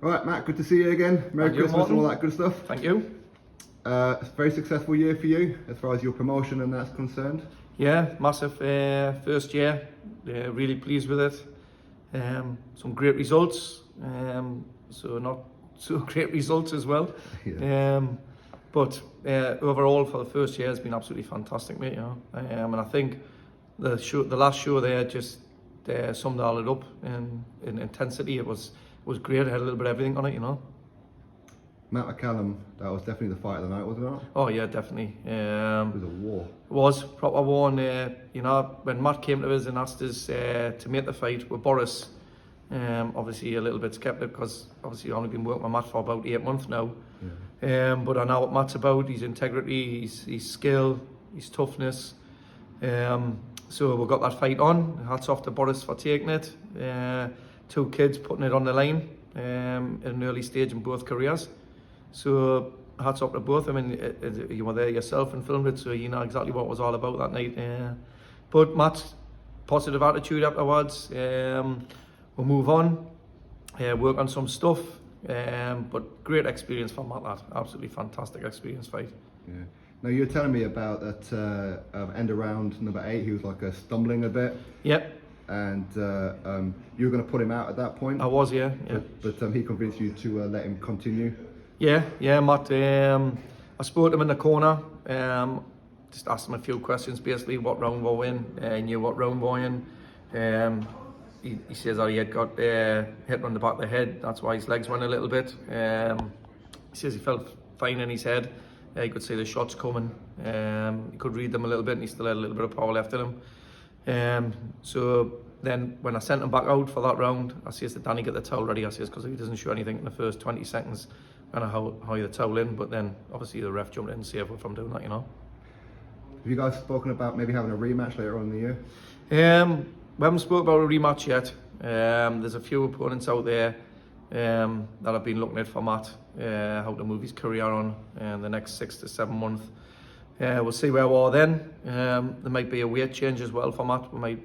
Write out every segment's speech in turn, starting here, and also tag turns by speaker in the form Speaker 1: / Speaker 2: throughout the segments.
Speaker 1: All right, Matt, good to see you again. Merry Christmas and all that good stuff.
Speaker 2: Thank you.
Speaker 1: It's a very successful year for you as far as your promotion and that's concerned.
Speaker 2: Yeah, massive first year. Really pleased with it. Some great results. So not so great results as well.
Speaker 1: Yeah.
Speaker 2: But overall for the first year has been absolutely fantastic, mate. And I think the last show there just summed all it up in intensity. It was great. It had a little bit of everything on it,
Speaker 1: Matt McCallum, that was definitely the fight of the night, wasn't it?
Speaker 2: Oh yeah, definitely.
Speaker 1: It was a war.
Speaker 2: It was proper war, and when Matt came to us and asked us to make the fight with Boris, obviously a little bit sceptic because obviously I've only been working with Matt for about 8 months now. Yeah. But I know what Matt's about: his integrity, his skill, his toughness. So we got that fight on. Hats off to Boris for taking it. 2 kids putting it on the line at an early stage in both careers. So hats off to both. I mean, you were there yourself and filmed it, so you know exactly what it was all about that night. But Matt's positive attitude afterwards. We'll move on, work on some stuff. But great experience for Matt. That absolutely fantastic experience fight.
Speaker 1: Yeah. Now you were telling me about that end of round number 8. He was like stumbling a bit.
Speaker 2: Yep.
Speaker 1: And you were going to put him out at that point.
Speaker 2: I was, yeah.
Speaker 1: But he convinced you to let him continue.
Speaker 2: Yeah, Matt. I spoke to him in the corner. Just asked him a few questions, basically what round we're in. He knew what round we're in. He says that he had got hit on the back of the head. That's why his legs went a little bit. He says he felt fine in his head. He could see the shots coming. He could read them a little bit, and he still had a little bit of power left in him. So then when I sent him back out for that round, I says to Danny, get the towel ready. I says, because if he doesn't show anything in the first 20 seconds, I don't know how the towel in. But then obviously the ref jumped in and saved him from doing that,
Speaker 1: Have you guys spoken about maybe having a rematch later on in the year?
Speaker 2: We haven't spoken about a rematch yet. There's a few opponents out there that I've been looking at for Matt, how to move his career on in the next 6 to 7 months. We'll see where we are then. There might be a weight change as well for Matt. We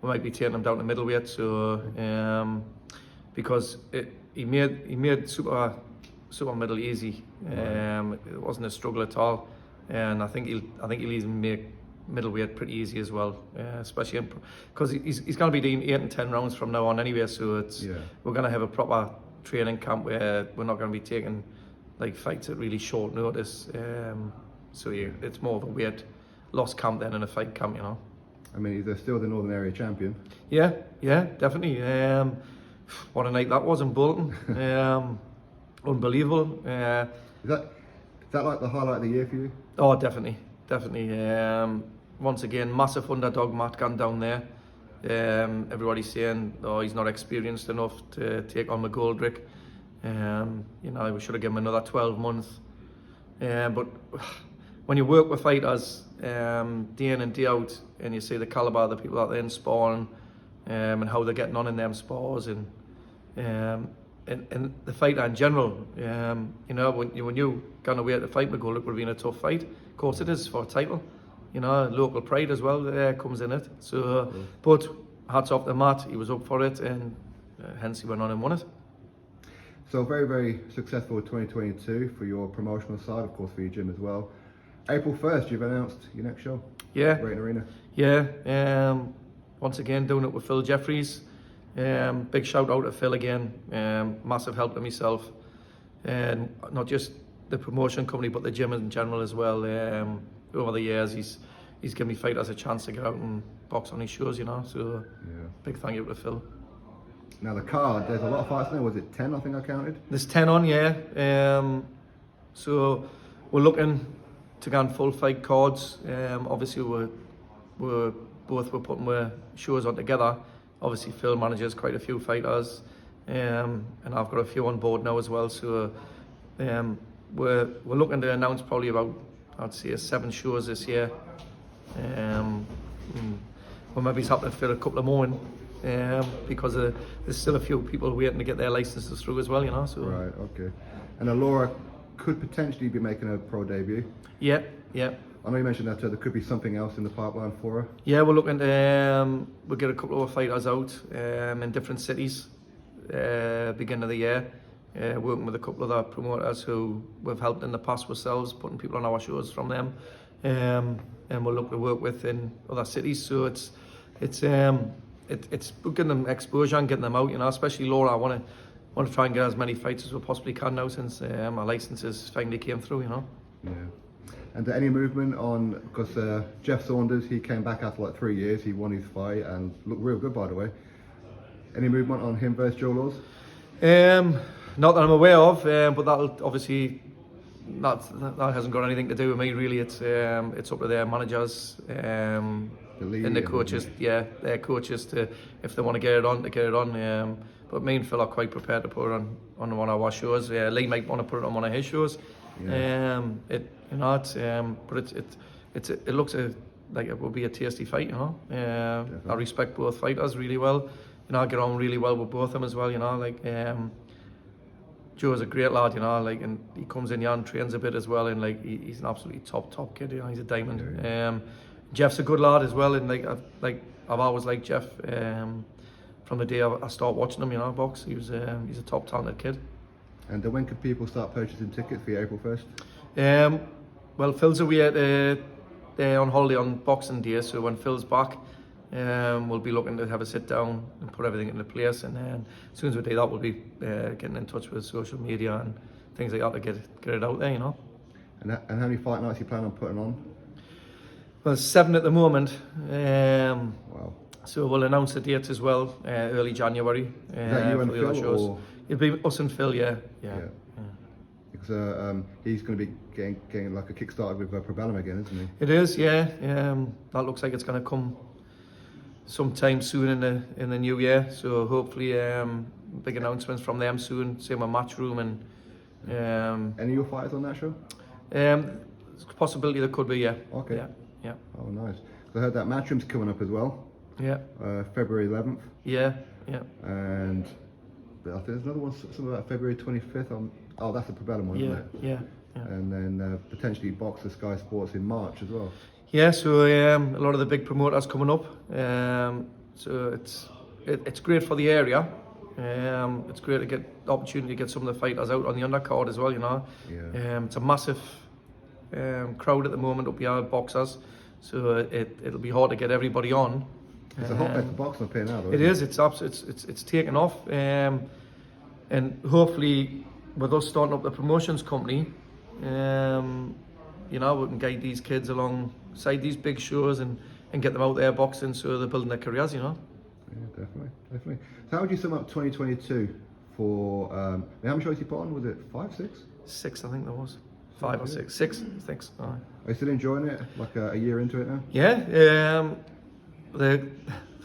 Speaker 2: might be taking him down to middleweight. So because he made super middle easy. It wasn't a struggle at all, and I think he'll even make middleweight pretty easy as well, especially because he's going to be doing 8 and 10 rounds from now on anyway. So we're going to have a proper training camp where we're not going to be taking like fights at really short notice. So it's more of a weight loss camp than in a fight camp,
Speaker 1: I mean, he's still the Northern Area champion.
Speaker 2: Yeah, definitely. What a night that was in Bolton. Unbelievable.
Speaker 1: Is that like the highlight of the year for you?
Speaker 2: Oh, definitely. Once again, massive underdog Matt gone down there. Everybody's saying, he's not experienced enough to take on McGoldrick. We should have given him another 12 months. But when you work with fighters day in and day out, and you see the calibre of the people that they're in sparring, and how they're getting on in them spars, and the fighter in general, when you gone away to fight McGoldrick, it would have been a tough fight. Of course it is for a title. Local pride as well comes in it. So, but hats off to Matt, he was up for it, and hence he went on and won it.
Speaker 1: So very, very successful 2022 for your promotional side, of course for your gym as well. April 1st, you've announced your next show.
Speaker 2: Yeah.
Speaker 1: Rating Arena.
Speaker 2: Yeah. Once again, doing it with Phil Jeffries. Big shout out to Phil again. Massive help to myself, and not just the promotion company, but the gym in general as well. Over the years, he's given me fighters a chance to get out and box on his shows, So big thank you to Phil.
Speaker 1: Now the card, there's a lot of fights now. Was it 10? I think I counted.
Speaker 2: There's 10 on, yeah. So we're looking to go on full fight cards. Obviously we're putting shows on together. Obviously Phil manages quite a few fighters, and I've got a few on board now as well. So we're looking to announce probably about, I'd say, 7 shows this year. We'll maybe have to fill a couple of more in, because there's still a few people waiting to get their licenses through as well, So
Speaker 1: right, okay. And Alora could potentially be making a pro debut.
Speaker 2: Yeah.
Speaker 1: I know you mentioned that there could be something else in the pipeline for her.
Speaker 2: Yeah, we're looking to we'll get a couple of fighters out in different cities beginning of the year. working with a couple of other promoters who we've helped in the past ourselves, putting people on our shows from them, and we'll look to work with in other cities. So it's getting them exposure and getting them out, especially Laura. I want to try and get as many fights as we possibly can now since my licenses finally came through,
Speaker 1: Yeah. And any movement on, because Jeff Saunders, he came back after like 3 years, he won his fight and looked real good, by the way. Any movement on him versus Joe Laws?
Speaker 2: Not that I'm aware of, but that'll obviously, that hasn't got anything to do with me really. It's up to their managers and the coaches, their coaches to, if they want to get it on, to get it on. But me and Phil are quite prepared to put it on one of our shows. Lee might want to put it on one of his shows. Yeah. It looks like it will be a tasty fight. I respect both fighters really well. I get on really well with both of them as well. Joe's a great lad. And he comes in here and trains a bit as well. And he's an absolutely top kid. He's a diamond. Yeah. Jeff's a good lad as well. And I've always liked Jeff from the day I started watching him. Box. He's a top talented kid.
Speaker 1: And when can people start purchasing tickets for April 1st?
Speaker 2: Well, Phil's away on holiday on Boxing Day, so when Phil's back, we'll be looking to have a sit down and put everything into place. And then as soon as we do that, we'll be getting in touch with social media and things like that to get it out there,
Speaker 1: And how many fight nights you plan on putting on?
Speaker 2: Well, 7 at the moment.
Speaker 1: Wow.
Speaker 2: So we'll announce the dates as well, early January.
Speaker 1: Is that you and Phil,
Speaker 2: shows.
Speaker 1: Or?
Speaker 2: It'll be us and Phil, yeah.
Speaker 1: Because he's going to be getting like a kickstart with Probellum again, isn't he?
Speaker 2: It is, yeah. That looks like it's going to come sometime soon in the new year. So hopefully, big announcements from them soon. Same with Matchroom and.
Speaker 1: Any of your fighters on that show?
Speaker 2: There's a possibility there could be, yeah.
Speaker 1: Okay.
Speaker 2: Yeah.
Speaker 1: Oh, nice. I heard that Matchroom's coming up as well.
Speaker 2: Yeah.
Speaker 1: February 11th.
Speaker 2: Yeah.
Speaker 1: And I think there's another one, something about February 25th. Oh, that's the Probellum one, isn't it?
Speaker 2: Yeah.
Speaker 1: And then potentially Boxer Sky Sports in March as well.
Speaker 2: Yeah, so a lot of the big promoters coming up. So it's great for the area. It's great to get the opportunity to get some of the fighters out on the undercard as well,
Speaker 1: Yeah.
Speaker 2: It's a massive crowd at the moment up here at Boxers. So it'll be hard to get everybody on.
Speaker 1: It's a hotbed for boxing up here now, though.
Speaker 2: It is. It's taken off, and hopefully with us starting up the promotions company, we can guide these kids alongside these big shows and get them out there boxing, so they're building their careers.
Speaker 1: Yeah, definitely. So how would you sum up 2022 for? How many shows you put on? Was it 5, 6?
Speaker 2: 6, I think there was. 5 or 6. 6, I think. All right.
Speaker 1: Are you still enjoying it? Like a year into it now?
Speaker 2: Yeah. The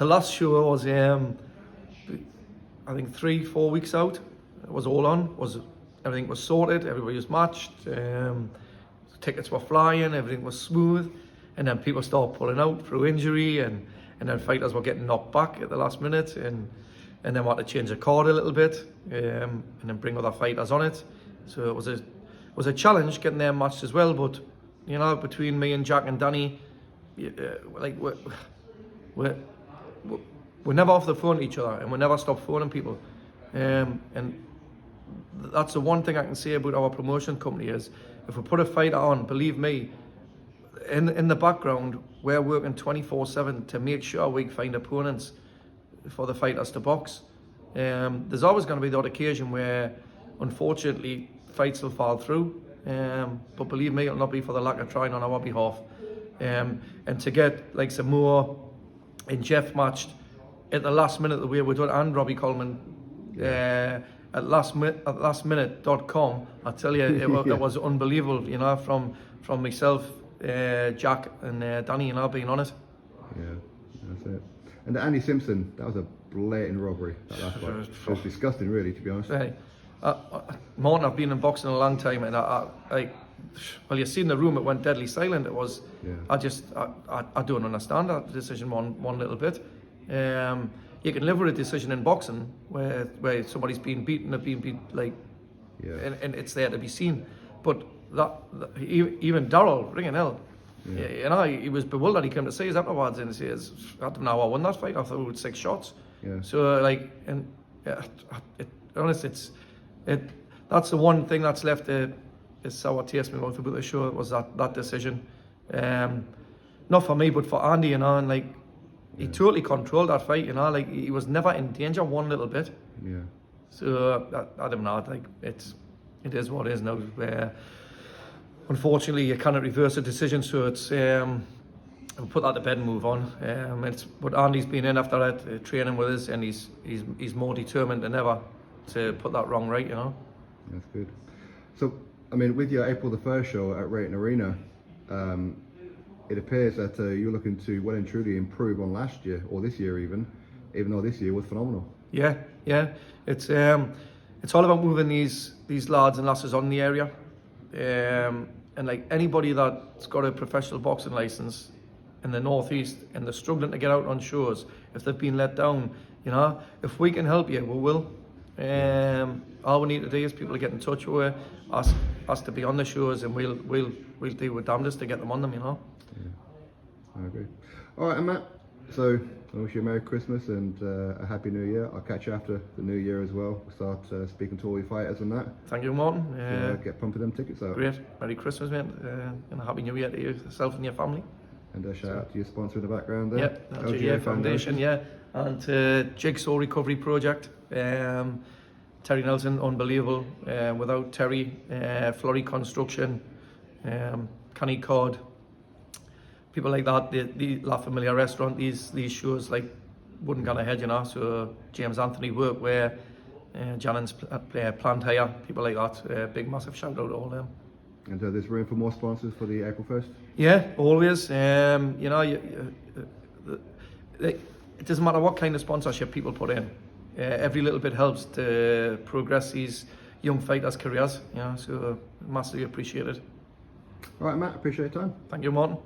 Speaker 2: last show was I think 3-4 weeks out. It was all on. Everything was sorted. Everybody was matched. Tickets were flying. Everything was smooth. And then people started pulling out through injury, and then fighters were getting knocked back at the last minute, and then we had to change the card a little bit, and then bring other fighters on it. So it was a challenge getting them matched as well. But between me and Jack and Danny, we're never off the phone to each other, and we never stop phoning people. And that's the one thing I can say about our promotion company is, if we put a fighter on, believe me, in the background, we're working 24/7 to make sure we find opponents for the fighters to box. There's always going to be the odd occasion where, unfortunately, fights will fall through. But believe me, it'll not be for the lack of trying on our behalf. And to get like some more and Jeff matched at the last minute the way we did, and Robbie Colman at lastminute.com. I tell you, it was unbelievable, from myself, Jack and Danny, being on it.
Speaker 1: Yeah, that's it. And Andy Simpson, that was a blatant robbery, that last fight. It was disgusting, really, to be honest.
Speaker 2: Martin, I've been in boxing a long time, and well, you seen the room, it went deadly silent. It was, I don't understand that decision one little bit. You can live with a decision in boxing where somebody's being beaten or being beat, and it's there to be seen. But even Darryl, ringing hell, he was bewildered. He came to see us afterwards and he says, I don't know how I won that fight. I thought it was 6 shots.
Speaker 1: Yeah.
Speaker 2: So honestly, that's the one thing that's left a sour taste in my mouth about the show, was that decision. Not for me, but for Andy, you know, and like, he totally controlled that fight, you know, like, he was never in danger one little bit.
Speaker 1: Yeah.
Speaker 2: So, I don't know, like, it is what it is now, where, unfortunately, you cannot reverse a decision, so it's, we'll put that to bed and move on. But Andy's been in after that, training with us, and he's more determined than ever to put that wrong right, you know.
Speaker 1: That's good. So, I mean, with your April the 1st show at Rayton Arena, it appears that you're looking to well and truly improve on last year, or this year even though this year was phenomenal.
Speaker 2: Yeah. It's all about moving these lads and lasses on the area. And like, anybody that's got a professional boxing license in the northeast and they're struggling to get out on shows, if they've been let down, you know, if we can help you, we will. All we need to do is people to get in touch with us to be on the shows, and we'll do our damnedest to get them on them, you know.
Speaker 1: Yeah, I agree. All right, and Matt, so I wish you a Merry Christmas and a Happy New Year. I'll catch you after the New Year as well. We'll start speaking to all your fighters and that.
Speaker 2: Thank you, Martin.
Speaker 1: Get pumping them tickets out.
Speaker 2: Great. Merry Christmas, mate, and a Happy New Year to yourself and your family.
Speaker 1: And shout out to your sponsor in the background there.
Speaker 2: Yep, LGA Foundation, yeah. And Jigsaw Recovery Project. Terry Nelson, unbelievable. Without Terry, Flurry Construction, Canny Cod, people like that, the La Familia restaurant, these shows like wouldn't get ahead, you know. So James Anthony Workwear, Jannon's Plant Hire, people like that. Big massive shout out to all them.
Speaker 1: And there's room for more sponsors for the April 1st?
Speaker 2: Yeah, always. You know, it doesn't matter what kind of sponsorship people put in. Every little bit helps to progress these young fighters' careers. You know, so massively appreciated.
Speaker 1: All right, Matt, appreciate your time.
Speaker 2: Thank you, Martin.